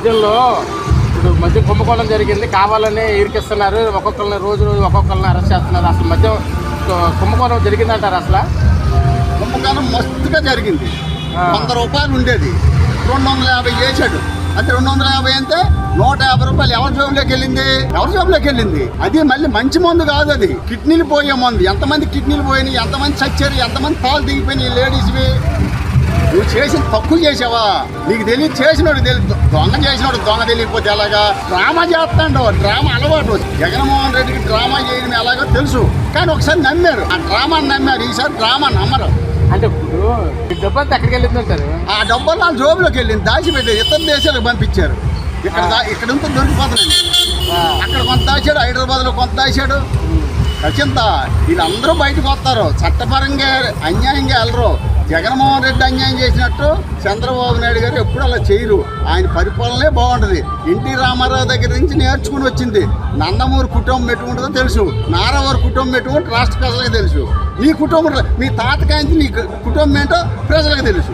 మధ్యలో ఇప్పుడు మధ్య కుంభకోణం జరిగింది, కావాలని ఇరికిస్తున్నారు, ఒక్కొక్కరిని రోజు ఒక్కొక్కరిని అరెస్ట్ చేస్తున్నారు. అసలు మధ్య కుంభకోణం జరిగిందంటారు? అసలు కుంభకోణం మస్తుగా జరిగింది. 100 రూపాయలు ఉండేది 250 చేశాడు. అంటే 250 అంటే 150 రూపాయలు ఎవరి జోబులోకి వెళ్ళింది. అది మళ్ళీ మంచి మందు కాదు, అది కిడ్నీలు పోయే మందు. ఎంతమంది కిడ్నీలు పోయినాయి, ఎంతమంది చచ్చారు, ఎంతమంది పాలు దిగిపోయినాయి లేడీస్వి. నువ్వు చేసిన తక్కువ చేసావా? నీకు తెలియదు, చేసినోడు తెలియదు. దొంగ తెలియకపోతే ఎలాగా? డ్రామా చేస్తాడు, డ్రామా అలవాటు. జగన్మోహన్ రెడ్డికి డ్రామా చేయడం ఎలాగో తెలుసు, కానీ ఒకసారి నమ్మారు, ఆ డ్రామాని నమ్మారు. ఈసారి డ్రామా నమ్మరు. అంటే ఇప్పుడు డబ్బు అంతా ఎక్కడికి వెళ్ళింది అంటారు? ఆ డబ్బులు వాళ్ళ జోబులోకి వెళ్ళింది, దాచిపెట్టారు. ఇతర దేశాలకు పంపించారు. ఇక్కడ ఉంటే దొరికిపోతున్నాయి. అక్కడ కొంత దాచాడు, హైదరాబాద్లో కొంత దాచాడు. ఖచ్చితంగా వీళ్ళందరూ బయటకు వస్తారు, చట్టపరంగా అన్యాయంగా వెళ్ళరు. జగన్మోహన్ రెడ్డి అన్యాయం చేసినట్టు చంద్రబాబు నాయుడు గారు ఎప్పుడు అలా చేయరు. ఆయన పరిపాలనే బాగుంటుంది. ఎన్టీ రామారావు దగ్గర నుంచి నేర్చుకుని వచ్చింది. నందమూరి కుటుంబం ఎటువంటిదో తెలుసు, నారావారి కుటుంబం ఎటువంటి రాష్ట్ర ప్రజలకు తెలుసు. నీ కుటుంబం, మీ తాతకాయించి నీ కుటుంబం ఏంటో ప్రజలకు తెలుసు.